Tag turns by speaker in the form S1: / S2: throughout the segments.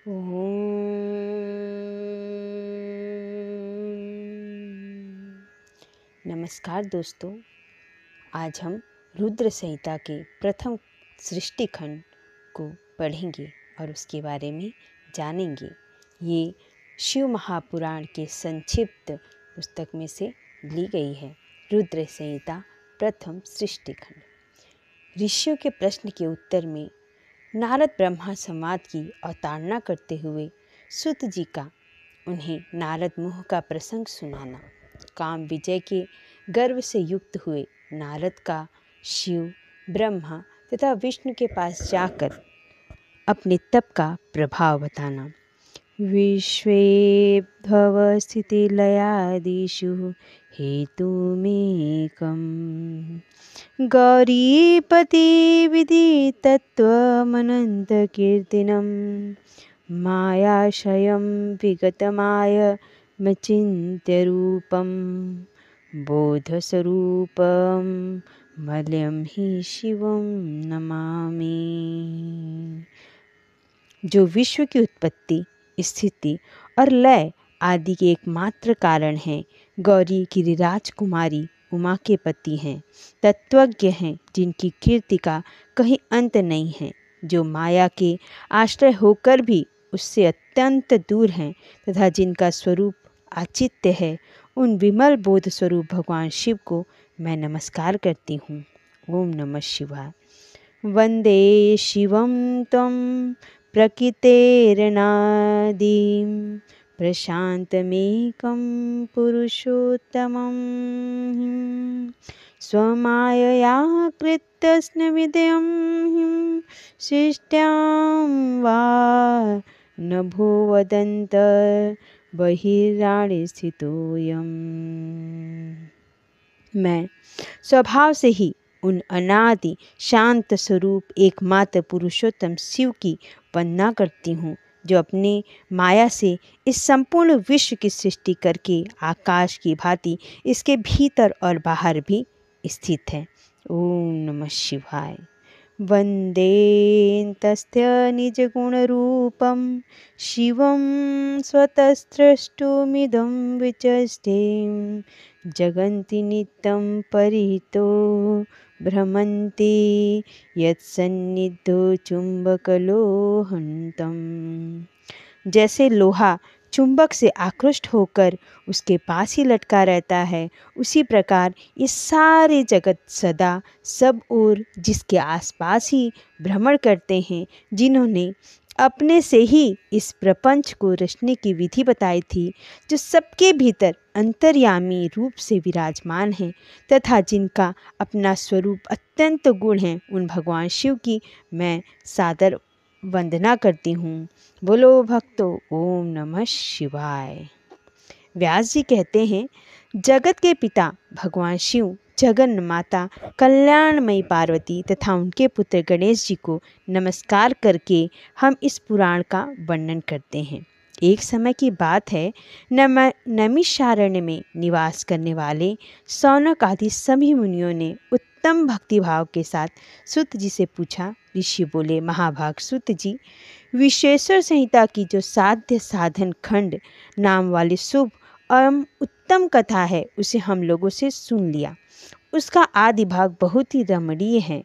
S1: ओम। नमस्कार दोस्तों, आज हम रुद्र संहिता के प्रथम सृष्टि खंड को पढ़ेंगे और उसके बारे में जानेंगे। ये शिव महापुराण के संक्षिप्त पुस्तक में से ली गई है। रुद्र संहिता प्रथम सृष्टि खंड। ऋषियों के प्रश्न के उत्तर में नारद ब्रह्मा संवाद की अवतारणा करते हुए सूत जी का उन्हें नारद मुह का प्रसंग सुनाना। काम विजय के गर्व से युक्त हुए नारद का शिव, ब्रह्मा तथा विष्णु के पास जाकर अपने तप का प्रभाव बताना। विश्वेभव स्थितिलयादिषु हेतुमेकम् गौरीपति विदितत्वमनन्तकीर्तिनं मायाशयं विगतमायमचिन्त्य रूपं बोधस्वरूपं मलयं हि शिवं नमामि। जो विश्व की उत्पत्ति, स्थिति और लय आदि के एकमात्र कारण हैं, गौरी गिरिराज कुमारी उमा के पति हैं, तत्वज्ञ हैं, जिनकी कीर्ति का कहीं अंत नहीं है, जो माया के आश्रय होकर भी उससे अत्यंत दूर हैं तथा जिनका स्वरूप आचित्य है, उन विमल बोध स्वरूप भगवान शिव को मैं नमस्कार करती हूँ। ओम नमः शिवाय। वंदे शिवं त्वं प्रकृतेरनादिं प्रशान्तमेकं पुरुषोत्तमं स्वमायया कृतस्नविदयं सृष्ट्यां वा नभो वदन्त बहिराणि स्थितोऽयम्। मैं स्वभाव से ही उन अनादि शांत स्वरूप एकमात्र पुरुषोत्तम शिव की वंदना करती हूँ, जो अपने माया से इस संपूर्ण विश्व की सृष्टि करके आकाश की भांति इसके भीतर और बाहर भी स्थित है। ओम नमः शिवाय। वंदेन्तस्य निजगुणरूपं शिवं स्वतस्त्रष्टुमिदं विचष्टें जगन्ति नित्यं परितो भ्रमन्ति यत्सन्निधौ चुम्बकलोहन्तं। जैसे लोहा चुंबक से आकृष्ट होकर उसके पास ही लटका रहता है, उसी प्रकार ये सारे जगत सदा सब ओर जिसके आसपास ही भ्रमण करते हैं, जिन्होंने अपने से ही इस प्रपंच को रचने की विधि बताई थी, जो सबके भीतर अंतर्यामी रूप से विराजमान है तथा जिनका अपना स्वरूप अत्यंत गुण है, उन भगवान शिव की मैं सादर वंदना करती हूँ। बोलो भक्तों, ओम नमः शिवाय। व्यास जी कहते हैं, जगत के पिता भगवान शिव, जगन माता कल्याणमयी पार्वती तथा उनके पुत्र गणेश जी को नमस्कार करके हम इस पुराण का वर्णन करते हैं। एक समय की बात है, नैमिषारण्य में निवास करने वाले शौनक आदि सभी मुनियों ने उत्तम भक्तिभाव के साथ सूत जी से पूछा। ऋषि बोले, महाभाग सूत जी, विश्वेश्वर संहिता की जो साध्य साधन खंड नाम वाली शुभ एवं उत्तम कथा है, उसे हम लोगों से सुन लिया। उसका आदि भाग बहुत ही रमणीय है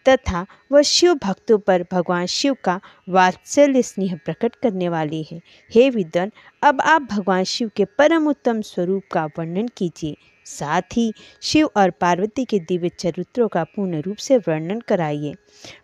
S1: तथा वह शिव भक्तों पर भगवान शिव का वात्सल्य स्नेह प्रकट करने वाली है। हे विद्वान, अब आप भगवान शिव के परम उत्तम स्वरूप का वर्णन कीजिए, साथ ही शिव और पार्वती के दिव्य चरित्रों का पूर्ण रूप से वर्णन कराइए।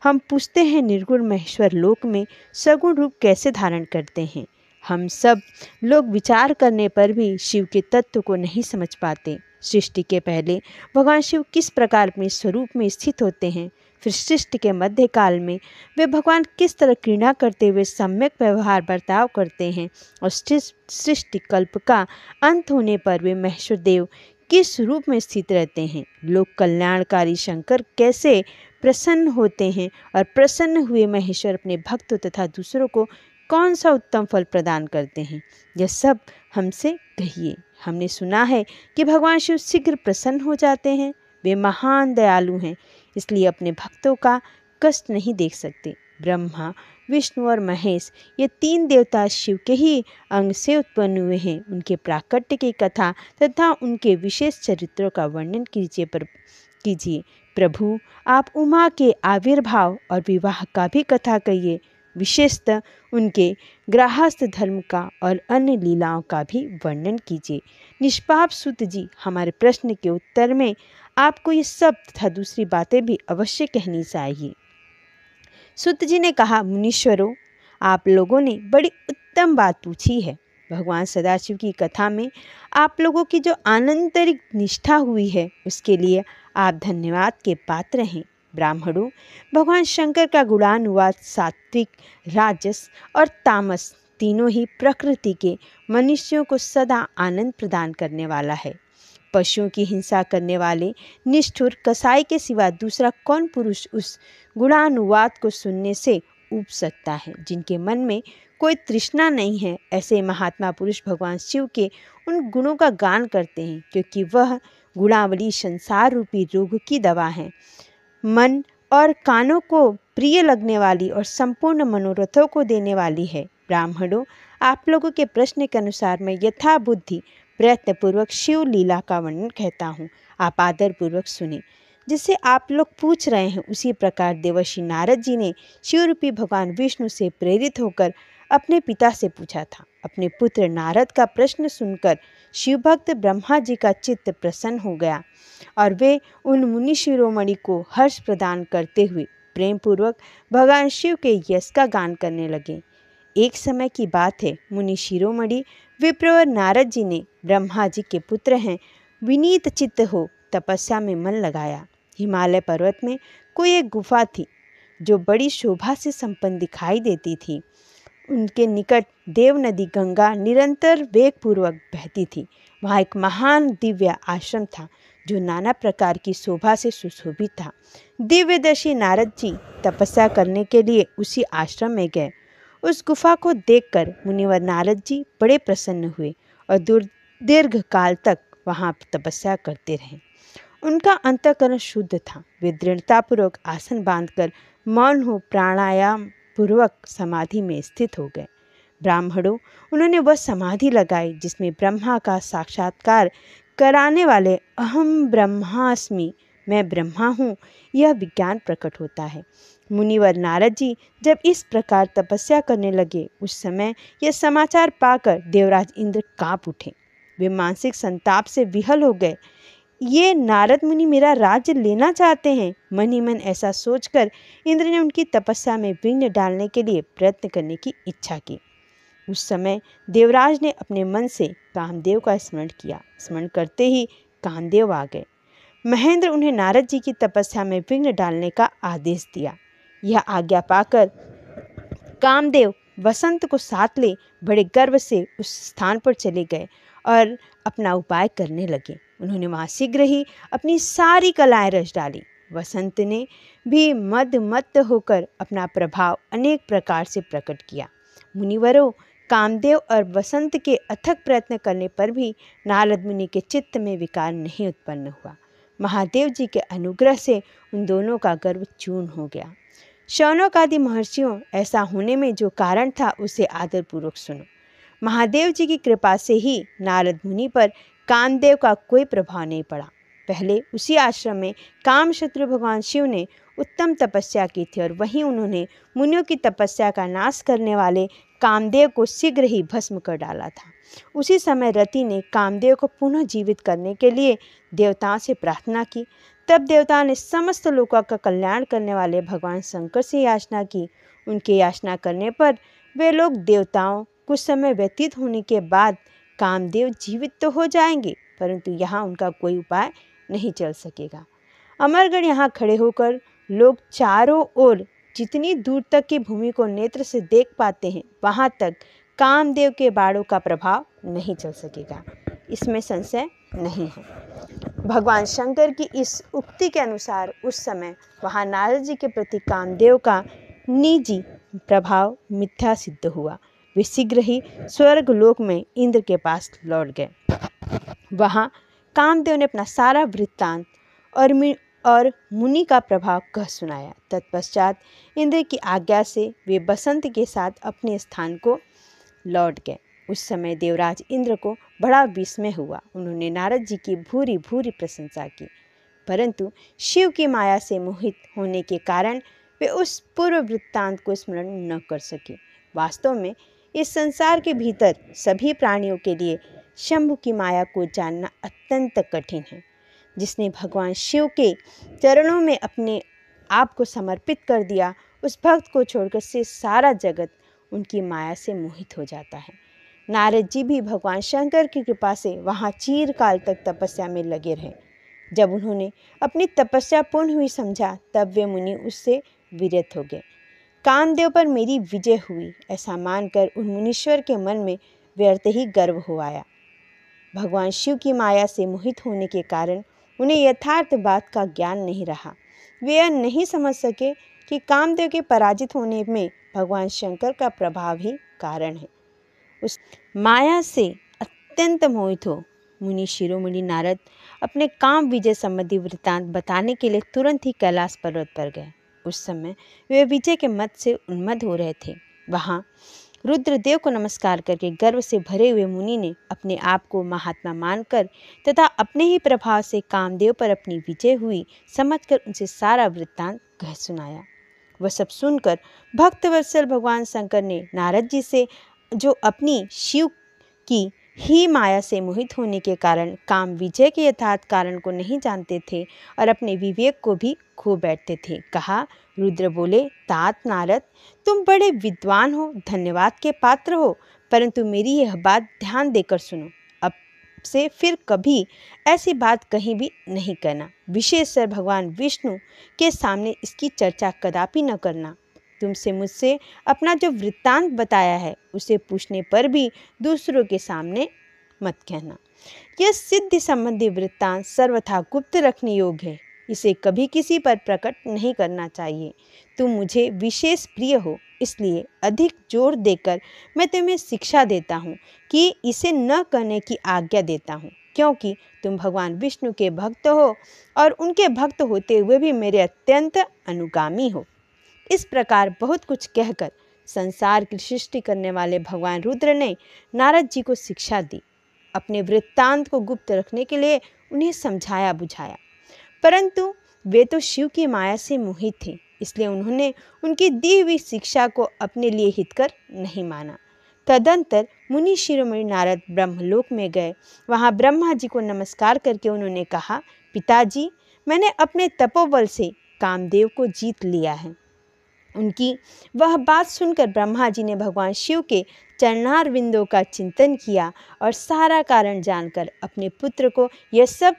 S1: हम पूछते हैं, निर्गुण महेश्वर लोक में सगुण रूप कैसे धारण करते हैं? हम सब लोग विचार करने पर भी शिव के तत्व को नहीं समझ पाते। सृष्टि के पहले भगवान शिव किस प्रकार अपने स्वरूप में स्थित होते हैं, फिर सृष्टि के मध्य काल में वे भगवान किस तरह क्रीड़ा करते हुए सम्यक व्यवहार बर्ताव करते हैं, और सृष्टि कल्प का अंत होने पर वे महेश्वर देव किस रूप में स्थित रहते हैं। लोक कल्याणकारी शंकर कैसे प्रसन्न होते हैं और प्रसन्न हुए महेश्वर अपने भक्तों तथा दूसरों को कौन सा उत्तम फल प्रदान करते हैं, यह सब हमसे कहिए। हमने सुना है कि भगवान शिव शीघ्र प्रसन्न हो जाते हैं। वे महान दयालु हैं, इसलिए अपने भक्तों का कष्ट नहीं देख सकते। ब्रह्मा विष्णु और महेश, ये 3 देवता शिव के ही अंग से उत्पन्न हुए हैं। उनके प्राकट्य की कथा तथा उनके विशेष चरित्रों का वर्णन कीजिए। प्रभु, आप उमा के आविर्भाव और विवाह का भी कथा कहिए। विशेषतः उनके गृहस्थ धर्म का और अन्य लीलाओं का भी वर्णन कीजिए। निष्पाप सुत जी, हमारे प्रश्न के उत्तर में आपको ये सब तथा दूसरी बातें भी अवश्य कहनी चाहिए। सुत जी ने कहा, मुनीश्वरों, आप लोगों ने बड़ी उत्तम बात पूछी है। भगवान सदाशिव की कथा में आप लोगों की जो आंतरिक निष्ठा हुई है, उसके लिए आप धन्यवाद के पात्र हैं। ब्राह्मणों, भगवान शंकर का गुणानुवाद सात्विक, राजस और तामस तीनों ही प्रकृति के मनुष्यों को सदा आनंद प्रदान करने वाला है। पशुओं की हिंसा करने वाले निष्ठुर कसाई के सिवा दूसरा कौन पुरुष उस गुणानुवाद को सुनने से ऊब सकता है? जिनके मन में कोई तृष्णा नहीं है, ऐसे महात्मा पुरुष भगवान शिव के उन गुणों का गान करते हैं, क्योंकि वह गुणावली संसार रूपी रोग की दवा है। मन और कानों को प्रिय लगने वाली और संपूर्ण मनोरथों को देने वाली है। ब्राह्मणों, आप लोगों के प्रश्न के अनुसार मैं यथा बुद्धि प्रयत्नपूर्वक शिव लीला का वर्णन कहता हूँ। आप आदर पूर्वक सुने। जिससे आप लोग पूछ रहे हैं, उसी प्रकार देवर्षि नारद जी ने शिव रूपी भगवान विष्णु से प्रेरित होकर अपने पिता से पूछा था। अपने पुत्र नारद का प्रश्न सुनकर शिवभक्त ब्रह्मा जी का चित्त प्रसन्न हो गया और वे उन मुनि शिरोमणि को हर्ष प्रदान करते हुए प्रेम पूर्वक भगवान शिव के यश का गान करने लगे। एक समय की बात है, मुनि शिरोमणि विप्रवर नारद जी ने ब्रह्मा जी के पुत्र हैं, विनीत चित्त हो तपस्या में मन लगाया। हिमालय पर्वत में कोई एक गुफा थी जो बड़ी शोभा से संपन्न दिखाई देती थी। उनके निकट देव नदी गंगा निरंतर वेगपूर्वक बहती थी। वहाँ एक महान दिव्य आश्रम था जो नाना प्रकार की शोभा से सुशोभित था। दिव्यदर्शी नारद जी तपस्या करने के लिए उसी आश्रम में गए। उस गुफा को देखकर मुनिवर नारद जी बड़े प्रसन्न हुए और दीर्घ काल तक वहाँ तपस्या करते रहे। उनका अंतःकरण शुद्ध था। वे दृढ़तापूर्वक आसन बांधकर मौन हो प्राणायाम पूर्वक समाधि में स्थित हो गए। ब्राह्मणों, उन्होंने वह समाधि लगाई जिसमें ब्रह्मा का साक्षात्कार कराने वाले अहम ब्रह्मास्मि, मैं ब्रह्मा हूँ, यह विज्ञान प्रकट होता है। मुनिवर नारद जी जब इस प्रकार तपस्या करने लगे, उस समय यह समाचार पाकर देवराज इंद्र कांप उठे। वे मानसिक संताप से विहल हो गए। ये नारद मुनि मेरा राज्य लेना चाहते हैं। मन ही मन ऐसा सोचकर इंद्र ने उनकी तपस्या में विघ्न डालने के लिए प्रयत्न करने की इच्छा की। उस समय देवराज ने अपने मन से कामदेव का स्मरण किया। स्मरण करते ही कामदेव आ गए। महेंद्र उन्हें नारद जी की तपस्या में विघ्न डालने का आदेश दिया। यह आज्ञा पाकर कामदेव वसंत को साथ ले बड़े गर्व से उस स्थान पर चले गए और अपना उपाय करने लगे। उन्होंने वहाँ शीघ्र ही अपनी सारी कलाएं रच डाली। वसंत ने भी मद होकर अपना प्रभाव अनेक प्रकार से प्रकट किया। मुनिवरों, कामदेव और वसंत के अथक प्रयत्न करने पर भी नारद मुनि के चित्त में विकार नहीं उत्पन्न हुआ। महादेव जी के अनुग्रह से उन दोनों का गर्व चूर्ण हो गया। शौनक आदि महर्षियों, ऐसा होने में जो कारण था उसे आदरपूर्वक सुनो। महादेव जी की कृपा से ही नारद मुनि पर कामदेव का कोई प्रभाव नहीं पड़ा। पहले उसी आश्रम में कामशत्रु भगवान शिव ने उत्तम तपस्या की थी और वहीं उन्होंने मुनियों की तपस्या का नाश करने वाले कामदेव को शीघ्र ही भस्म कर डाला था। उसी समय रति ने कामदेव को पुनः जीवित करने के लिए देवताओं से प्रार्थना की। तब देवताओं ने समस्त लोकों का कल्याण करने वाले भगवान शंकर से याचना की। उनके याचना करने पर वे लोग देवताओं कुछ समय व्यतीत होने के बाद कामदेव जीवित तो हो जाएंगे, परंतु यहाँ उनका कोई उपाय नहीं चल सकेगा। अमरगढ़ यहाँ खड़े होकर लोग चारों ओर जितनी दूर तक की भूमि को नेत्र से देख पाते हैं, वहाँ तक कामदेव के बाणों का प्रभाव नहीं चल सकेगा, इसमें संशय नहीं है। भगवान शंकर की इस उक्ति के अनुसार उस समय वहाँ नारद जी के प्रति कामदेव का निजी प्रभाव मिथ्या सिद्ध हुआ। वे शीघ्र ही स्वर्ग लोक में इंद्र के पास लौट गए। वहाँ कामदेव ने अपना सारा वृत्तांत और और मुनि का प्रभाव कह सुनाया। तत्पश्चात इंद्र की आज्ञा से वे बसंत के साथ अपने स्थान को लौट गए। उस समय देवराज इंद्र को बड़ा विस्मय हुआ। उन्होंने नारद जी की भूरी भूरी प्रशंसा की, परंतु शिव की माया से मोहित होने के कारण वे उस पूर्व वृत्तांत को स्मरण न कर सके। वास्तव में इस संसार के भीतर सभी प्राणियों के लिए शंभु की माया को जानना अत्यंत कठिन है। जिसने भगवान शिव के चरणों में अपने आप को समर्पित कर दिया, उस भक्त को छोड़कर से सारा जगत उनकी माया से मोहित हो जाता है। नारद जी भी भगवान शंकर की कृपा से वहाँ चिरकाल तक तपस्या में लगे रहे। जब उन्होंने अपनी तपस्या पूर्ण हुई समझा, तब वे मुनि उससे विरत हो गए। कामदेव पर मेरी विजय हुई, ऐसा मानकर उन मुनीश्वर के मन में व्यर्थ ही गर्व हो आया। भगवान शिव की माया से मोहित होने के कारण उन्हें यथार्थ बात का ज्ञान नहीं रहा। वे यह नहीं समझ सके कि कामदेव के पराजित होने में भगवान शंकर का प्रभाव ही कारण है। उस माया से अत्यंत मोहित हो मुनि शिरोमणि नारद अपने काम विजय संबंधी वृत्तांत बताने के लिए तुरंत ही कैलाश पर्वत पर गए। उस समय वे विजय के मत से उन्मत्त हो रहे थे। वहाँ रुद्रदेव को नमस्कार करके गर्व से भरे हुए मुनि ने अपने आप को महात्मा मानकर तथा अपने ही प्रभाव से कामदेव पर अपनी विजय हुई समझकर उनसे सारा वृत्तांत कह सुनाया। वह सब सुनकर भक्तवत्सल भगवान शंकर ने नारद जी से, जो अपनी शिव की ही माया से मोहित होने के कारण काम विजय के यथार्थ कारण को नहीं जानते थे और अपने विवेक को भी खो बैठते थे, कहा। रुद्र बोले, तात नारद, तुम बड़े विद्वान हो, धन्यवाद के पात्र हो, परंतु मेरी यह बात ध्यान देकर सुनो। अब से फिर कभी ऐसी बात कहीं भी नहीं कहना, विशेषकर भगवान विष्णु के सामने इसकी चर्चा कदापि न करना। तुमसे मुझसे अपना जो वृत्तांत बताया है उसे पूछने पर भी दूसरों के सामने मत कहना। यह सिद्धि संबंधी वृत्तांत सर्वथा गुप्त रखने योग्य है, इसे कभी किसी पर प्रकट नहीं करना चाहिए। तुम मुझे विशेष प्रिय हो, इसलिए अधिक जोर देकर मैं तुम्हें शिक्षा देता हूँ कि इसे न कहने की आज्ञा देता हूँ, क्योंकि तुम भगवान विष्णु के भक्त हो और उनके भक्त होते हुए भी मेरे अत्यंत अनुगामी हो। इस प्रकार बहुत कुछ कहकर संसार की सृष्टि करने वाले भगवान रुद्र ने नारद जी को शिक्षा दी। अपने वृत्तांत को गुप्त रखने के लिए उन्हें समझाया बुझाया, परंतु वे तो शिव की माया से मोहित थे, इसलिए उन्होंने उनकी दी हुई शिक्षा को अपने लिए हितकर नहीं माना। तदंतर मुनि शिरोमणि नारद ब्रह्मलोक में गए। वहाँ ब्रह्मा जी को नमस्कार करके उन्होंने कहा, पिताजी, मैंने अपने तपोबल से कामदेव को जीत लिया है। उनकी वह बात सुनकर ब्रह्मा जी ने भगवान शिव के चरणारविंदों का चिंतन किया और सारा कारण जानकर अपने पुत्र को यह सब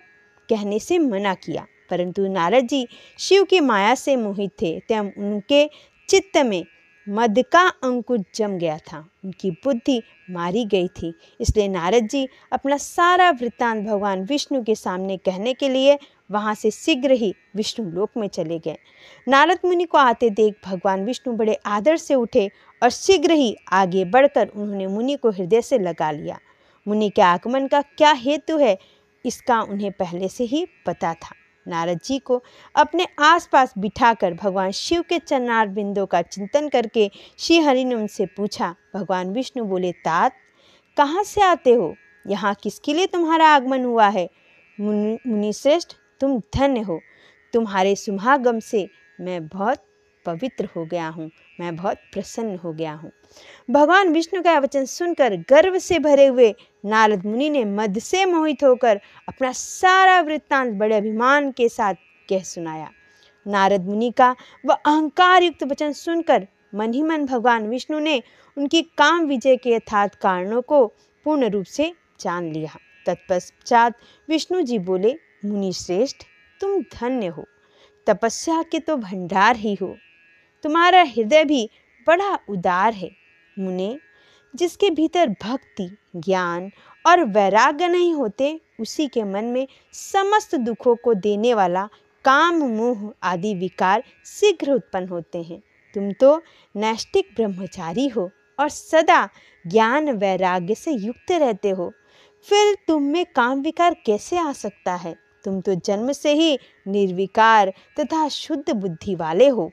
S1: कहने से मना किया। परंतु नारद जी शिव की माया से मोहित थे, तब उनके चित्त में मद का अंकुर जम गया था, उनकी बुद्धि मारी गई थी। इसलिए नारद जी अपना सारा वृत्तांत भगवान विष्णु के सामने कहने के लिए वहाँ से शीघ्र ही विष्णु लोक में चले गए। नारद मुनि को आते देख भगवान विष्णु बड़े आदर से उठे और शीघ्र ही आगे बढ़कर उन्होंने मुनि को हृदय से लगा लिया। मुनि के आगमन का क्या हेतु है, इसका उन्हें पहले से ही पता था। नारद जी को अपने आसपास बिठाकर भगवान शिव के चरणार बिंदों का चिंतन करके श्री हरि ने उनसे पूछा। भगवान विष्णु बोले, तात, कहाँ से आते हो? यहाँ किसके लिए तुम्हारा आगमन हुआ है? मुनि श्रेष्ठ, तुम धन्य हो। तुम्हारे शुभागम से मैं बहुत पवित्र हो गया हूँ, मैं बहुत प्रसन्न हो गया हूँ। भगवान विष्णु का वचन सुनकर गर्व से भरे हुए नारद मुनि ने मद से मोहित होकर अपना सारा वृत्तांत बड़े अभिमान के साथ कह सुनाया। नारद मुनि का वह अहंकार युक्त वचन सुनकर मन ही मन भगवान विष्णु ने उनकी काम विजय के यथार्थ कारणों को पूर्ण रूप से जान लिया। तत्पश्चात विष्णु जी बोले, मुनि श्रेष्ठ, तुम धन्य हो, तपस्या के तो भंडार ही हो। तुम्हारा हृदय भी बड़ा उदार है। मुने, जिसके भीतर भक्ति, ज्ञान और वैराग्य नहीं होते, उसी के मन में समस्त दुखों को देने वाला काम, मोह आदि विकार शीघ्र उत्पन्न होते हैं। तुम तो नैष्ठिक ब्रह्मचारी हो और सदा ज्ञान वैराग्य से युक्त रहते हो, फिर तुम में काम विकार कैसे आ सकता है? तुम तो जन्म से ही निर्विकार तथा शुद्ध बुद्धि वाले हो।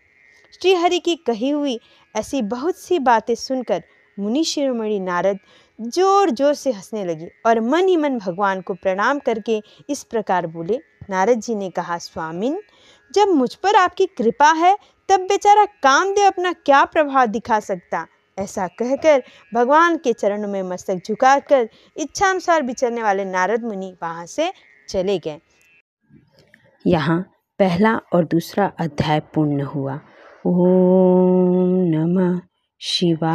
S1: श्रीहरि की कही हुई ऐसी बहुत सी बातें सुनकर मुनि शिरोमणि नारद जोर जोर से हंसने लगे और मन ही मन भगवान को प्रणाम करके इस प्रकार बोले। नारद जी ने कहा, स्वामिन, जब मुझ पर आपकी कृपा है तब बेचारा कामदेव अपना क्या प्रभाव दिखा सकता। ऐसा कहकर भगवान के चरणों में मस्तक झुकाकर इच्छानुसार विचरने वाले नारद मुनि वहां से चले गए। यहाँ पहला और दूसरा अध्याय पूर्ण हुआ। ओम नमः शिवाय।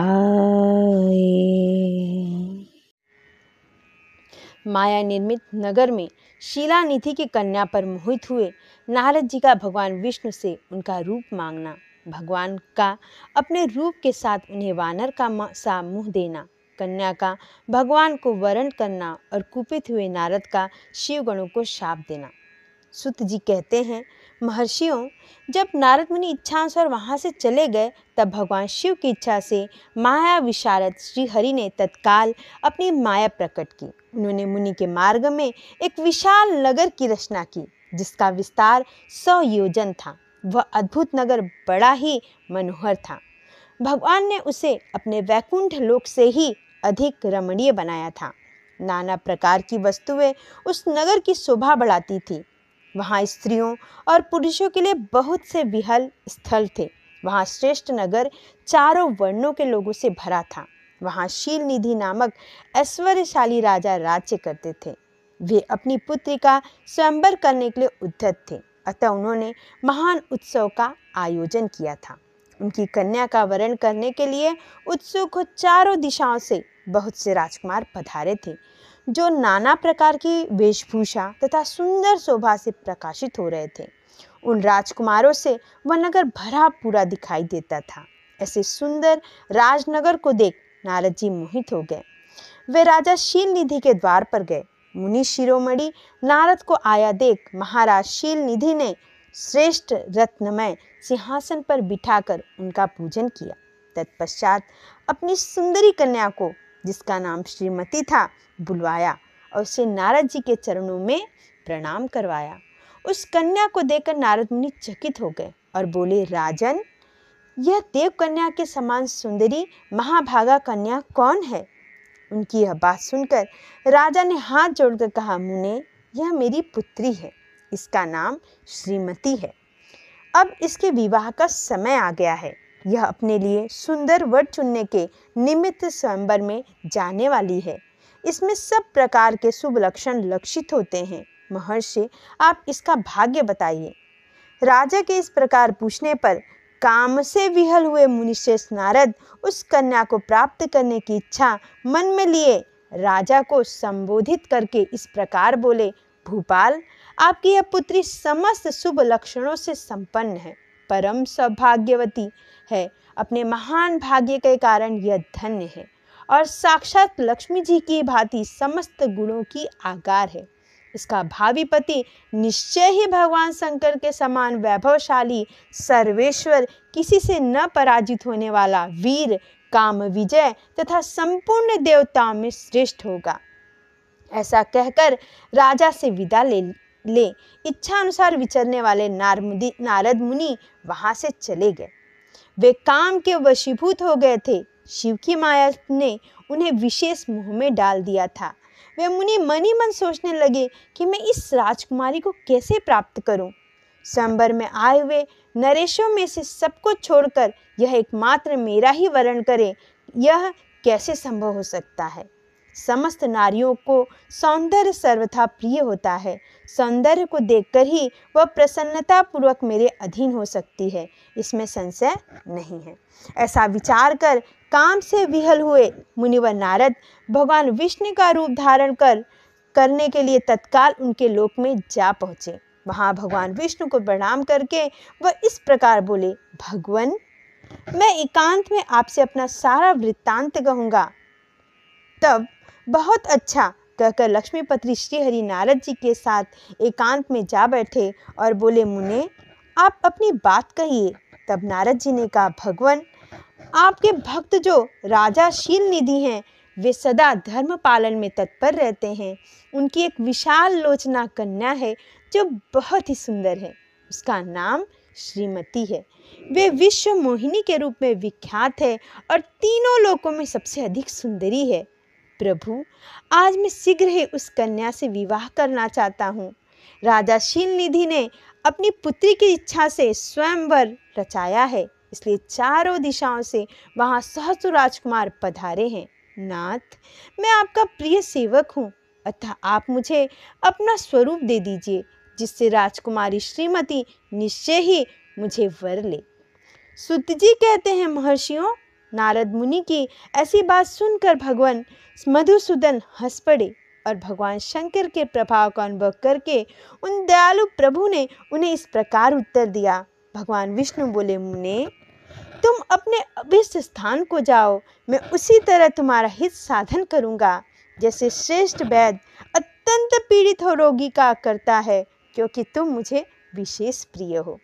S1: माया निर्मित नगर में शीलानिधि की कन्या पर मोहित हुए नारद जी का भगवान विष्णु से उनका रूप मांगना, भगवान का अपने रूप के साथ उन्हें वानर का सा मुंह देना, कन्या का भगवान को वरण करना और कुपित हुए नारद का शिव गणों को शाप देना। सुत जी कहते हैं, महर्षियों, जब नारद मुनि इच्छानुसार वहां से चले गए तब भगवान शिव की इच्छा से माया विशारद श्री हरि ने तत्काल अपनी माया प्रकट की। उन्होंने मुनि के मार्ग में एक विशाल नगर की रचना की जिसका विस्तार 100 योजन था। वह अद्भुत नगर बड़ा ही मनोहर था। भगवान ने उसे अपने वैकुंठ लोक से ही अधिक रमणीय बनाया था। नाना प्रकार की वस्तुएं उस नगर की शोभा बढ़ाती थी। वहाँ स्त्रियों और पुरुषों के लिए बहुत से विहल स्थल थे। वहाँ श्रेष्ठ नगर चारों वर्णों के लोगों से भरा था। वहाँ शीलनिधि नामक ऐश्वर्यशाली राजा राज्य करते थे। वे अपनी पुत्री का स्वयंवर करने के लिए उद्यत थे, अतः उन्होंने महान उत्सव का आयोजन किया था। उनकी कन्या का वरण करने के लिए उत्सुक चारों दिशाओं से बहुत से राजकुमार पधारे थे, जो नाना प्रकार की वेशभूषा तथा सुंदर शोभा से प्रकाशित हो रहे थे। उन राजकुमारों से वह नगर भरा पूरा दिखाई देता था। ऐसे सुंदर राजनगर को देख नारद जी मोहित हो गए। वे राजा शीलनिधि के द्वार पर गए। मुनि शिरोमणि नारद को आया देख महाराज शीलनिधि ने श्रेष्ठ रत्नमय सिंहासन पर बिठाकर उनका पूजन किया। तत्पश्चात अपनी सुंदरी कन्या को, जिसका नाम श्रीमती था, बुलवाया और उसे नारद जी के चरणों में प्रणाम करवाया। उस कन्या को देखकर नारद मुनि चकित हो गए और बोले, राजन, यह देव कन्या के समान सुंदरी महाभागा कन्या कौन है? उनकी यह बात सुनकर राजा ने हाथ जोड़कर कहा, मुने, यह मेरी पुत्री है। इसका नाम श्रीमती है। अब इसके विवाह का समय आ गया है। यह अपने लिए सुंदर वर चुनने के निमित्त स्वयंवर में जाने वाली है। इसमें सब प्रकार के शुभ लक्षण लक्षित होते हैं। महर्षि, आप इसका भाग्य बताइए। राजा के इस प्रकार पूछने पर काम से विहल हुए मुनिश्रेष्ठ नारद उस कन्या को प्राप्त करने की इच्छा मन में लिए राजा को संबोधित करके इस प्रकार बोले, भूपाल, आपकी यह पुत्री समस्त शुभ लक्षणों से संपन्न है, परम सौभाग्यवती है। अपने महान भाग्य के कारण यह धन्य है और साक्षात लक्ष्मी जी की भांति समस्त गुणों की आगार है। इसका भावी पति निश्चय ही भगवान शंकर के समान वैभवशाली, सर्वेश्वर, किसी से न पराजित होने वाला, वीर, काम विजय तथा संपूर्ण देवताओं में श्रेष्ठ होगा। ऐसा कहकर राजा से विदा ले इच्छा अनुसार विचरने वाले नारद मुनि वहां से चले गए। वे काम के वशीभूत हो गए थे। शिव की माया ने उन्हें विशेष मोह में डाल दिया था। वे मुनि मन ही मन सोचने लगे कि मैं इस राजकुमारी को कैसे प्राप्त करूं। स्वयंवर में आए हुए नरेशों में से सबको छोड़कर यह एकमात्र मेरा ही वरण करे, यह कैसे संभव हो सकता है? समस्त नारियों को सौंदर्य सर्वथा प्रिय होता है। सौंदर्य को देखकर ही वह प्रसन्नता पूर्वक मेरे अधीन हो सकती है, इसमें संशय नहीं है। ऐसा विचार कर काम से विहल हुए मुनिवर नारद भगवान विष्णु का रूप धारण करने के लिए तत्काल उनके लोक में जा पहुँचे। वहाँ भगवान विष्णु को प्रणाम करके वह इस प्रकार बोले, भगवान, मैं एकांत में आपसे अपना सारा वृत्तांत कहूँगा। तब बहुत अच्छा कहकर लक्ष्मीपति श्रीहरि नारद जी के साथ एकांत में जा बैठे और बोले, मुने, आप अपनी बात कहिए। तब नारद जी ने कहा, भगवान, आपके भक्त जो राजा शीलनिधि हैं, वे सदा धर्म पालन में तत्पर रहते हैं। उनकी एक विशाल लोचना कन्या है जो बहुत ही सुंदर है। उसका नाम श्रीमती है। वे विश्व मोहिनी के रूप में विख्यात है और तीनों लोकों में सबसे अधिक सुंदरी है। प्रभु, आज मैं शीघ्र ही उस कन्या से विवाह करना चाहता हूँ। राजा शीलनिधि ने अपनी पुत्री की इच्छा से स्वयंवर रचाया है, इसलिए चारों दिशाओं से वहां सहस्त्र राजकुमार पधारे हैं। नाथ, मैं आपका प्रिय सेवक हूँ, अतः आप मुझे अपना स्वरूप दे दीजिए, जिससे राजकुमारी श्रीमती निश्चय ही मुझे वर ले। सुत जी कहते हैं, महर्षियों, नारद मुनि की ऐसी बात सुनकर भगवान मधुसूदन हंस पड़े और भगवान शंकर के प्रभाव का अनुभव करके उन दयालु प्रभु ने उन्हें इस प्रकार उत्तर दिया। भगवान विष्णु बोले, मुने, तुम अपने अभिष्ट स्थान को जाओ, मैं उसी तरह तुम्हारा हित साधन करूंगा, जैसे श्रेष्ठ वैद्य अत्यंत पीड़ित हो रोगी का करता है, क्योंकि तुम मुझे विशेष प्रिय हो।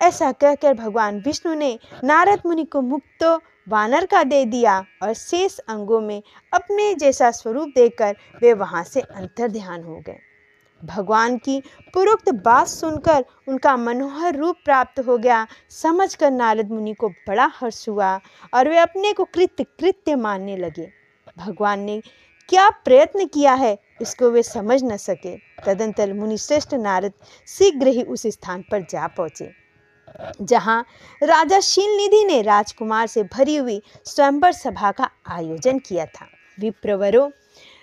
S1: ऐसा कहकर भगवान विष्णु ने नारद मुनि को मुक्त वानर का दे दिया और शेष अंगों में अपने जैसा स्वरूप देकर वे वहां से अंतर्ध्यान हो गए। भगवान की पूर्वोक्त बात सुनकर उनका मनोहर रूप प्राप्त हो गया, समझकर नारद मुनि को बड़ा हर्ष हुआ और वे अपने को कृत्य मानने लगे। भगवान ने क्या प्रयत्न किया है इसको वे समझ न सके। तदंतर मुनिश्रेष्ठ नारद शीघ्र ही उस स्थान पर जा पहुंचे जहां राजा शीलनिधि ने राजकुमार से भरी हुई स्वयंवर सभा का आयोजन किया था। विप्रवरों,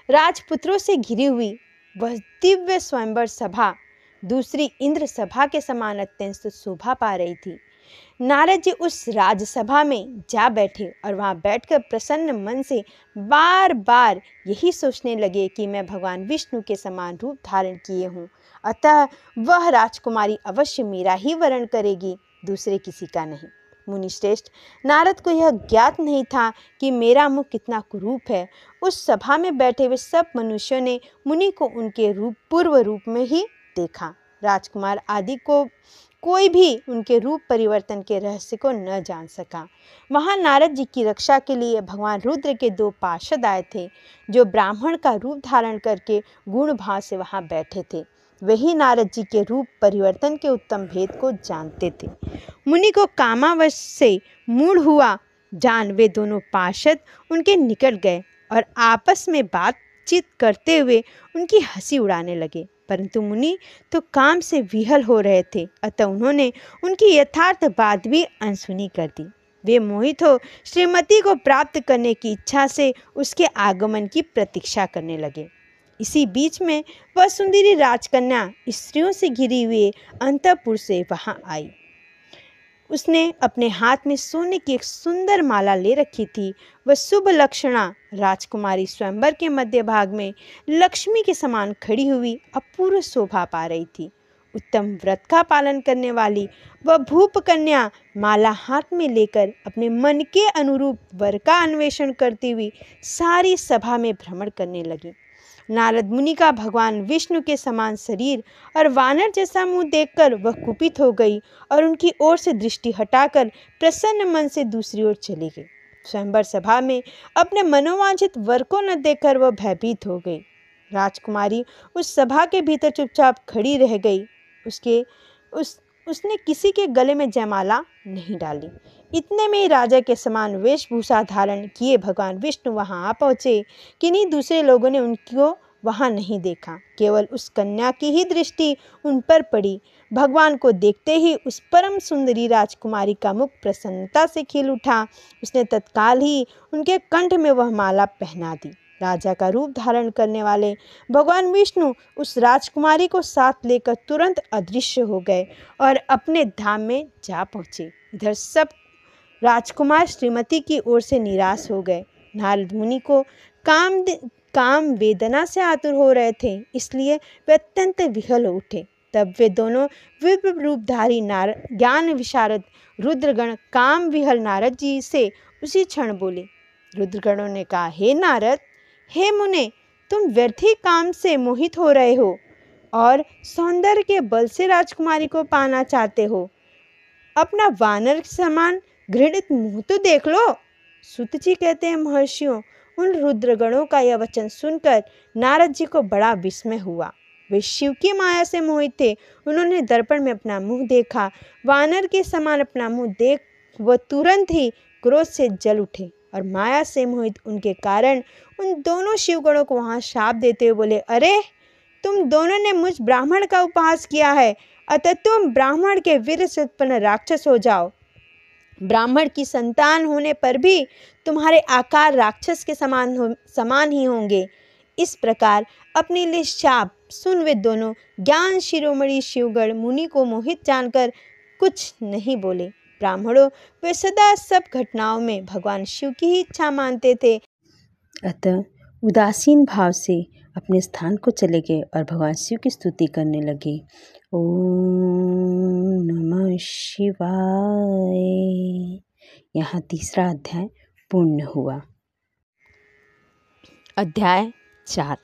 S1: राजपुत्रों से घिरी हुई वह दिव्य स्वयंवर सभा दूसरी इंद्र सभा के समान अत्यंत शोभा पा रही थी। नारद जी उस राजसभा में जा बैठे और वहां बैठकर प्रसन्न मन से बार बार यही सोचने लगे कि मैं भगवान विष्णु के समान रूप धारण किए हूँ, अतः वह राजकुमारी अवश्य मेरा ही वरण करेगी, दूसरे किसी का नहीं। मुनिश्रेष्ठ, नारद को यह ज्ञात नहीं था कि मेरा मुख कितना कुरूप है। उस सभा में बैठे हुए सब मनुष्यों ने मुनि को उनके पूर्व रूप में ही देखा। राजकुमार आदि को कोई भी उनके रूप परिवर्तन के रहस्य को न जान सका। वहां नारद जी की रक्षा के लिए भगवान रुद्र के 2 पार्षद आए थे, जो ब्राह्मण का रूप धारण करके गुण भाव से वहां बैठे थे। वही नारद जी के रूप परिवर्तन के उत्तम भेद को जानते थे। मुनि को कामावश से मूढ़ हुआ जान वे दोनों पार्षद उनके निकट गए और आपस में बातचीत करते हुए उनकी हंसी उड़ाने लगे, परंतु मुनि तो काम से विहल हो रहे थे, अतः उन्होंने उनकी यथार्थ बात भी अनसुनी कर दी। वे मोहित हो श्रीमती को प्राप्त करने की इच्छा से उसके आगमन की प्रतीक्षा करने लगे। इसी बीच में वह सुंदरी राजकन्या स्त्रियों से घिरी हुई अंतःपुर से वहां आई। उसने अपने हाथ में सोने की एक सुंदर माला ले रखी थी। वह शुभ लक्षणा राजकुमारी स्वयंवर के मध्य भाग में लक्ष्मी के समान खड़ी हुई अपूर्व शोभा पा रही थी। उत्तम व्रत का पालन करने वाली वह भूप कन्या माला हाथ में लेकर अपने मन के अनुरूप वर का अन्वेषण करती हुई सारी सभा में भ्रमण करने लगी। नारद मुनि का भगवान विष्णु के समान शरीर और वानर जैसा मुंह देखकर वह कुपित हो गई और उनकी ओर से दृष्टि हटाकर प्रसन्न मन से दूसरी ओर चली गई। स्वयंवर सभा में अपने मनोवांछित वर को न देखकर वह भयभीत हो गई। राजकुमारी उस सभा के भीतर चुपचाप खड़ी रह गई। उसने किसी के गले में जयमाला नहीं डाली। इतने में ही राजा के समान वेशभूषा धारण किए भगवान विष्णु वहां आ पहुंचे। किन्हीं दूसरे लोगों ने उनको वहां नहीं देखा, केवल उस कन्या की ही दृष्टि उन पर पड़ी। भगवान को देखते ही उस परम सुंदरी राजकुमारी का मुख प्रसन्नता से खिल उठा। उसने तत्काल ही उनके कंठ में वह माला पहना दी। राजा का रूप धारण करने वाले भगवान विष्णु उस राजकुमारी को साथ लेकर तुरंत अदृश्य हो गए और अपने धाम में जा पहुँचे। इधर सब राजकुमार श्रीमती की ओर से निराश हो गए। नारद मुनि को काम वेदना से आतुर हो रहे थे, इसलिए वे अत्यंत विहल हो उठे। तब वे दोनों विप्र रूपधारी ज्ञान विशारद रुद्रगण काम विहल नारद जी से उसी क्षण बोले। रुद्रगणों ने कहा, हे नारद, हे मुने, तुम व्यर्थ ही काम से मोहित हो रहे हो और सौंदर्य के बल से राजकुमारी को पाना चाहते हो। अपना वानर समान घृणित मुंह तो देख लो। सुत जी कहते हैं, महर्षियों, उन रुद्रगणों का यह वचन सुनकर नारद जी को बड़ा विस्मय हुआ। वे शिव की माया से मोहित थे। उन्होंने दर्पण में अपना मुंह देखा, वानर के समान अपना मुंह देख वह तुरंत ही क्रोध से जल उठे और माया से मोहित उनके कारण उन दोनों शिवगणों को वहां शाप देते हुए बोले, अरे तुम दोनों ने मुझ ब्राह्मण का उपहास किया है, अतः तुम ब्राह्मण के वीर से उत्पन्न राक्षस हो जाओ। ब्राह्मण की संतान होने पर भी तुम्हारे आकार राक्षस के समान ही होंगे। इस प्रकार अपने लिए शाप सुन वे दोनों ज्ञान शिरोमणि शिवगण मुनि को मोहित जानकर कुछ नहीं बोले। ब्राह्मणों वे सदा सब घटनाओं में भगवान शिव की ही इच्छा मानते थे, अतः उदासीन भाव से अपने स्थान को चले गए और भगवान शिव की स्तुति करने लगे। ओम नमः शिवाय। यहाँ तीसरा अध्याय पूर्ण हुआ। अध्याय 4।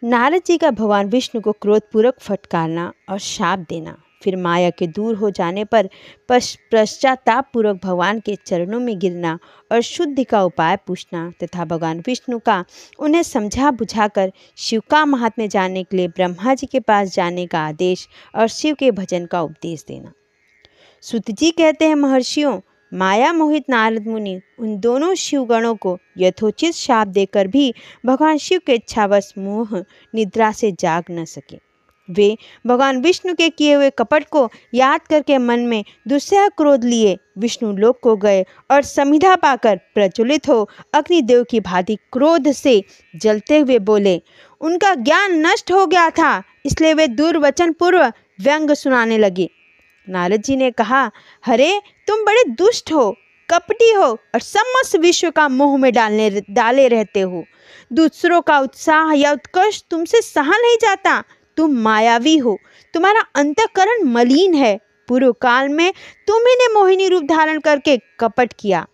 S1: नारद जी का भगवान विष्णु को क्रोधपूर्वक फटकारना और शाप देना, फिर माया के दूर हो जाने पर पश्चाताप पूर्वक भगवान के चरणों में गिरना और शुद्धि का उपाय पूछना तथा भगवान विष्णु का उन्हें समझा बुझाकर शिव का महात्म्य जानने के लिए ब्रह्मा जी के पास जाने का आदेश और शिव के भजन का उपदेश देना। सूत जी कहते हैं, महर्षियों, माया मोहित नारद मुनि उन दोनों शिवगणों को यथोचित शाप देकर भी भगवान शिव के इच्छावश मोह निद्रा से जाग न सके। वे भगवान विष्णु के किए हुए कपट को याद करके मन में दुस्सह क्रोध लिए विष्णु लोक को गए और समिधा पाकर प्रज्वलित हो अग्निदेव की भांति क्रोध से जलते हुए बोले। उनका ज्ञान नष्ट हो गया था, इसलिए वे दुर्वचन पूर्व व्यंग सुनाने लगे। नारद जी ने कहा, हरे तुम बड़े दुष्ट हो, कपटी हो और समस्त विश्व का मोह में डाले रहते हो। दूसरों का उत्साह या उत्कर्ष तुमसे सहा नहीं जाता। तुम मायावी हो, तुम्हारा अंतःकरण मलिन है। पूर्व काल में तुम ही ने मोहिनी रूप धारण करके कपट किया,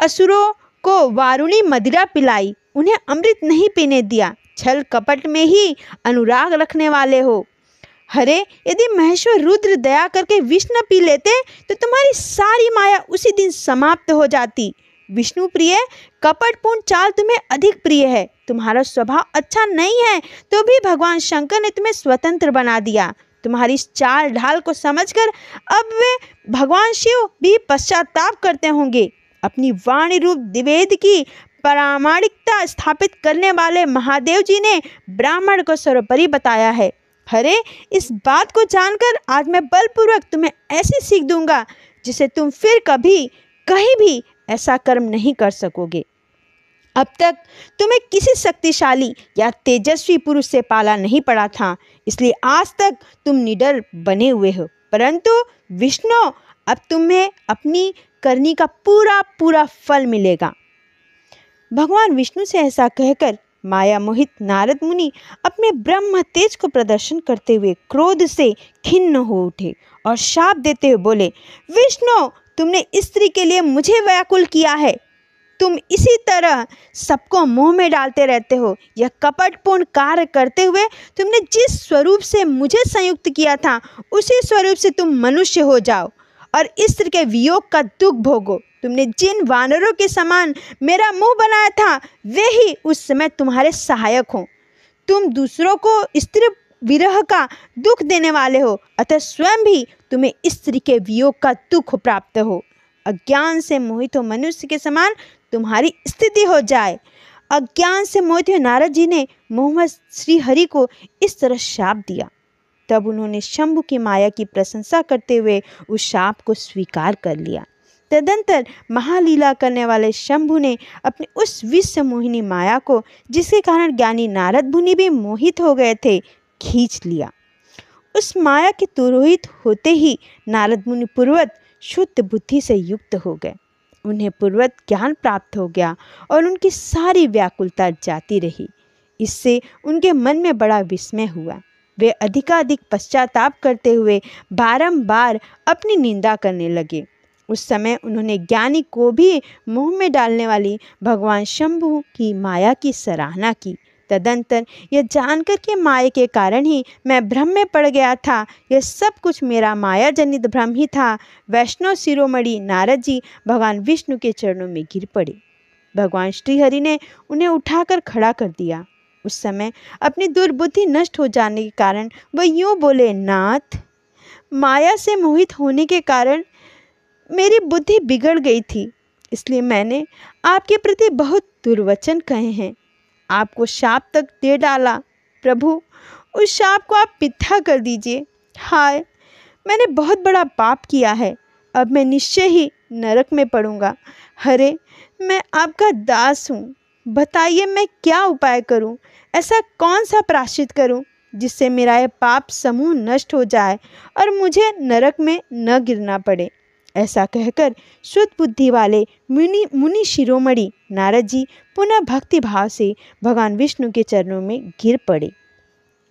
S1: असुरों को वारुणी मदिरा पिलाई, उन्हें अमृत नहीं पीने दिया। छल कपट में ही अनुराग रखने वाले हो। हरे यदि महेश्वर रुद्र दया करके विष न पी लेते तो तुम्हारी सारी माया उसी दिन समाप्त हो जाती। विष्णु प्रिय, कपटपूर्ण चाल तुम्हें अधिक प्रिय है। तुम्हारा स्वभाव अच्छा नहीं है तो भी भगवान शंकर ने तुम्हें स्वतंत्र बना दिया। तुम्हारी इस चाल ढाल को समझकर अब वे भगवान शिव भी पश्चाताप करते होंगे। अपनी वाणी रूप द्विवेद की प्रामाणिकता स्थापित करने वाले महादेव जी ने ब्राह्मण को सर्वोपरि बताया है। हरे इस बात को जानकर आज मैं बलपूर्वक तुम्हें ऐसी सीख दूंगा जिसे तुम फिर कभी कहीं भी ऐसा कर्म नहीं कर सकोगे। अब तक तुम्हें किसी शक्तिशाली या तेजस्वी पुरुष से पाला नहीं पड़ा था, इसलिए आज तक तुम निडर बने हुए हो। परंतु विष्णु, अब तुम्हें अपनी करनी का पूरा पूरा फल मिलेगा। भगवान विष्णु से ऐसा कहकर माया मोहित नारद मुनि अपने ब्रह्म तेज को प्रदर्शन करते हुए क्रोध से खिन्न हो उठे और शाप देते हुए बोले, विष्णु, तुमने स्त्री के लिए मुझे व्याकुल किया है। तुम इसी तरह सबको मोह में डालते रहते हो। यह कपटपूर्ण कार्य करते हुए तुमने जिस स्वरूप से मुझे संयुक्त किया था उसी स्वरूप से तुम मनुष्य हो जाओ और स्त्री के वियोग का दुख भोगो। तुमने जिन वानरों के समान मेरा मुंह बनाया था वे ही उस समय तुम्हारे सहायक हों। तुम दूसरों को स्त्री विरह का दुख देने वाले हो, अतः स्वयं भी तुम्हें स्त्री के वियोग का दुख प्राप्त हो। अज्ञान से मोहित हो मनुष्य के समान तुम्हारी स्थिति हो जाए। अज्ञान से मोहित हुए नारद जी ने मोहम्मद श्री हरि को इस तरह शाप दिया। तब उन्होंने शंभु की माया की प्रशंसा करते हुए उस शाप को स्वीकार कर लिया। तदंतर महालीला करने वाले शंभु ने अपने उस विश्व मोहिनी माया को, जिसके कारण ज्ञानी नारद मुनि भी मोहित हो गए थे, खींच लिया। उस माया के तुरोहित होते ही नारद मुनि पूर्वत शुद्ध बुद्धि से युक्त हो गए। उन्हें पूर्वत ज्ञान प्राप्त हो गया और उनकी सारी व्याकुलता जाती रही। इससे उनके मन में बड़ा विस्मय हुआ। वे अधिकाधिक पश्चाताप करते हुए बारंबार अपनी निंदा करने लगे। उस समय उन्होंने ज्ञानी को भी मोह में डालने वाली भगवान शंभु की माया की सराहना की। तदंतर यह जानकर कि माया के कारण ही मैं भ्रम में पड़ गया था, यह सब कुछ मेरा माया जनित भ्रम ही था, वैष्णव शिरोमणि नारद जी भगवान विष्णु के चरणों में गिर पड़े। भगवान श्रीहरि ने उन्हें उठाकर खड़ा कर दिया। उस समय अपनी दुर्बुद्धि नष्ट हो जाने के कारण वह यूं बोले, नाथ, माया से मोहित होने के कारण मेरी बुद्धि बिगड़ गई थी, इसलिए मैंने आपके प्रति बहुत दुर्वचन कहे हैं, आपको शाप तक दे डाला। प्रभु, उस शाप को आप मिथ्या कर दीजिए। हाय, मैंने बहुत बड़ा पाप किया है, अब मैं निश्चय ही नरक में पड़ूंगा। हरे, मैं आपका दास हूँ, बताइए मैं क्या उपाय करूँ, ऐसा कौन सा प्रायश्चित करूँ जिससे मेरा यह पाप समूह नष्ट हो जाए और मुझे नरक में न गिरना पड़े। ऐसा कहकर शुद्ध बुद्धि वाले मुनि शिरोमणि नारद जी पुनः भक्ति भाव से भगवान विष्णु के चरणों में गिर पड़े।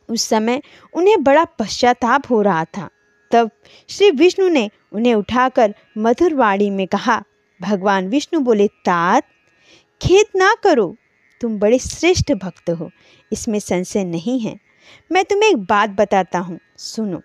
S1: उस समय उन्हें बड़ा पश्चाताप हो रहा था। तब श्री विष्णु ने उन्हें उठाकर मधुर वाणी में कहा। भगवान विष्णु बोले, तात, खेद ना करो, तुम बड़े श्रेष्ठ भक्त हो, इसमें संशय नहीं है। मैं तुम्हें एक बात बताता हूँ, सुनो।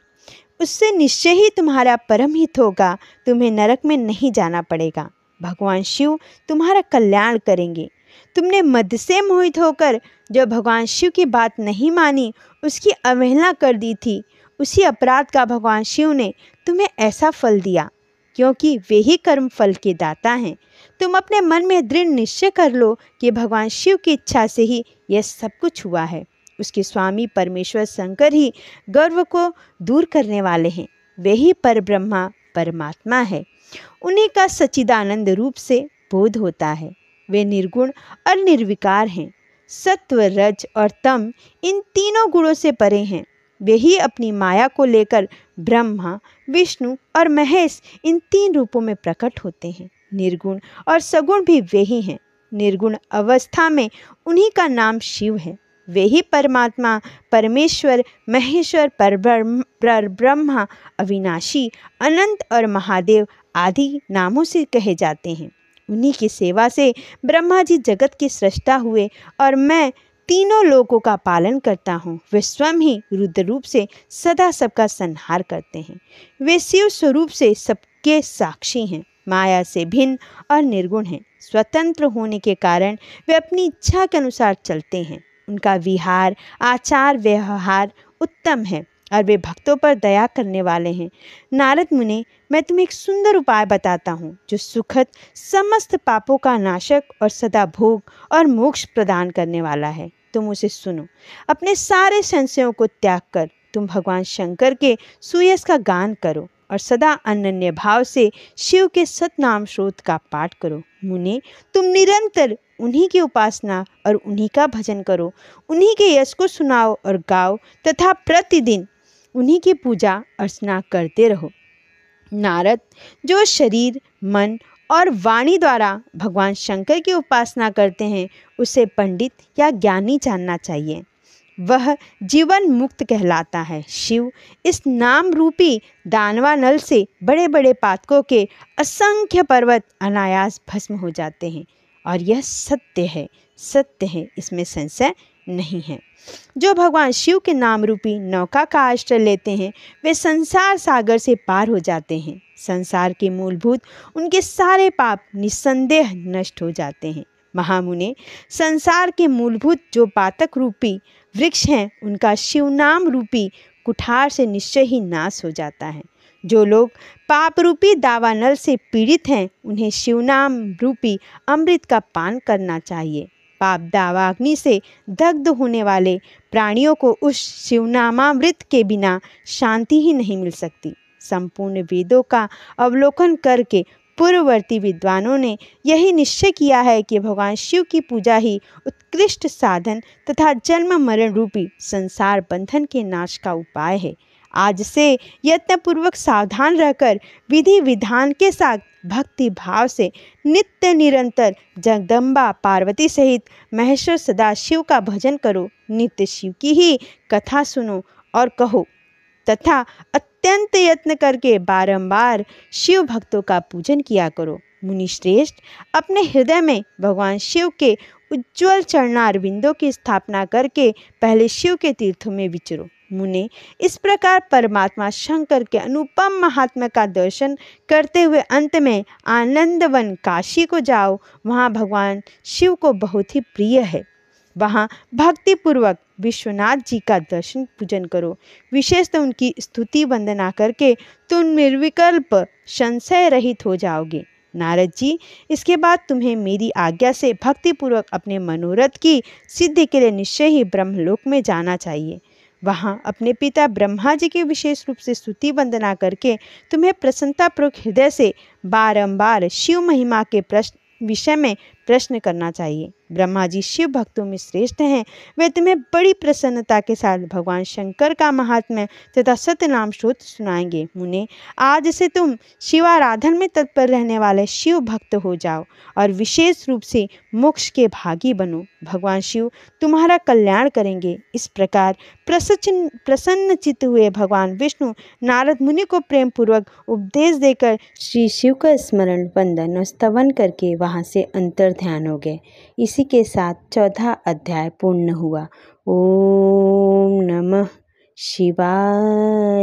S1: उससे निश्चय ही तुम्हारा परम हित होगा, तुम्हें नरक में नहीं जाना पड़ेगा। भगवान शिव तुम्हारा कल्याण करेंगे। तुमने मद से मोहित होकर जो भगवान शिव की बात नहीं मानी, उसकी अवहेलना कर दी थी, उसी अपराध का भगवान शिव ने तुम्हें ऐसा फल दिया, क्योंकि वे ही कर्म फल के दाता हैं। तुम अपने मन में दृढ़ निश्चय कर लो कि भगवान शिव की इच्छा से ही यह सब कुछ हुआ है। उसके स्वामी परमेश्वर शंकर ही गर्व को दूर करने वाले हैं। वे ही परब्रह्मा परमात्मा है। उन्हीं का सच्चिदानंद रूप से बोध होता है। वे निर्गुण और निर्विकार हैं। सत्व, रज और तम इन तीनों गुणों से परे हैं। वे ही अपनी माया को लेकर ब्रह्मा, विष्णु और महेश इन तीन रूपों में प्रकट होते हैं। निर्गुण और सगुण भी वे ही हैं। निर्गुण अवस्था में उन्हीं का नाम शिव है। वे ही परमात्मा, परमेश्वर, महेश्वर, परब्रह्मा, अविनाशी, अनंत और महादेव आदि नामों से कहे जाते हैं। उन्हीं की सेवा से ब्रह्मा जी जगत के सृष्टा हुए और मैं तीनों लोकों का पालन करता हूँ। वे स्वयं ही रुद्र रूप से सदा सबका संहार करते हैं। वे शिव स्वरूप से सबके साक्षी हैं। माया से भिन्न और निर्गुण हैं। स्वतंत्र होने के कारण वे अपनी इच्छा के अनुसार चलते हैं। उनका विहार, आचार, व्यवहार उत्तम है और वे भक्तों पर दया करने वाले हैं। नारद मुने, मैं तुम्हें एक सुंदर उपाय बताता हूँ जो सुखद, समस्त पापों का नाशक और सदा भोग और मोक्ष प्रदान करने वाला है। तुम उसे सुनो। अपने सारे संशयों को त्याग कर तुम भगवान शंकर के सुयश का गान करो और सदा अनन्य भाव से शिव के सतनाम स्रोत का पाठ करो। मुने, तुम निरंतर उन्हीं की उपासना और उन्हीं का भजन करो। उन्हीं के यश को सुनाओ और गाओ तथा प्रतिदिन उन्हीं की पूजा अर्चना करते रहो। नारद, जो शरीर, मन और वाणी द्वारा भगवान शंकर की उपासना करते हैं, उसे पंडित या ज्ञानी जानना चाहिए। वह जीवन मुक्त कहलाता है। शिव इस नाम रूपी दानवानल से बड़े बड़े पातकों के असंख्य पर्वत अनायास भस्म हो जाते हैं और यह सत्य है, सत्य है, इसमें संशय नहीं है। जो भगवान शिव के नाम रूपी नौका का आश्रय लेते हैं, वे संसार सागर से पार हो जाते हैं। संसार के मूलभूत उनके सारे पाप निस्संदेह नष्ट हो जाते हैं। महामुने, संसार के मूलभूत जो पातक रूपी वृक्ष हैं, उनका शिव नाम रूपी कुठार से निश्चय ही नाश हो जाता है। जो लोग पाप रूपी दावानल से पीड़ित हैं, उन्हें शिवनाम रूपी अमृत का पान करना चाहिए। पाप दावाग्नि से दग्ध होने वाले प्राणियों को उस शिवनामामृत के बिना शांति ही नहीं मिल सकती। संपूर्ण वेदों का अवलोकन करके पूर्ववर्ती विद्वानों ने यही निश्चय किया है कि भगवान शिव की पूजा ही उत्कृष्ट साधन तथा जन्म मरण रूपी संसार बंधन के नाश का उपाय है। आज से यत्नपूर्वक सावधान रहकर विधि विधान के साथ भक्ति भाव से नित्य निरंतर जगदम्बा पार्वती सहित महेश्वर सदाशिव का भजन करो। नित्य शिव की ही कथा सुनो और कहो तथा अत्यंत यत्न करके बारंबार शिव भक्तों का पूजन किया करो। मुनि श्रेष्ठ, अपने हृदय में भगवान शिव के उज्ज्वल चरणारविंदों की स्थापना करके पहले शिव के तीर्थों में विचरो। मुने, इस प्रकार परमात्मा शंकर के अनुपम महात्मा का दर्शन करते हुए अंत में आनंदवन काशी को जाओ। वहाँ भगवान शिव को बहुत ही प्रिय है। वहाँ भक्तिपूर्वक विश्वनाथ जी का दर्शन पूजन करो। विशेषतः उनकी स्तुति वंदना करके तुम निर्विकल्प संशय रहित हो जाओगे। नारद जी, इसके बाद तुम्हें मेरी आज्ञा से भक्तिपूर्वक अपने मनोरथ की सिद्धि के लिए निश्चय ही ब्रह्मलोक में जाना चाहिए। वहाँ अपने पिता ब्रह्मा जी की विशेष रूप से स्तुति वंदना करके तुम्हें प्रसन्नतापूर्वक हृदय से बारंबार शिव महिमा के विषय में प्रश्न करना चाहिए। ब्रह्मा जी शिव भक्तों में श्रेष्ठ हैं। वे तुम्हें बड़ी प्रसन्नता के साथ भगवान शंकर का महात्म्य तथा सत्य नाम स्तोत्र सुनाएंगे। मुने, आज से तुम शिवाराधन में तत्पर रहने वाले शिव भक्त हो जाओ और विशेष रूप से मोक्ष के भागी बनो। भगवान शिव तुम्हारा कल्याण करेंगे। इस प्रकार प्रसन्न चित्त हुए भगवान विष्णु नारद मुनि को प्रेम पूर्वक उपदेश देकर श्री शिव का स्मरण, वंदन और स्तवन करके वहाँ से अंतर ध्यान हो गए। इसी के साथ 14 अध्याय पूर्ण हुआ। ओम नमः शिवाय।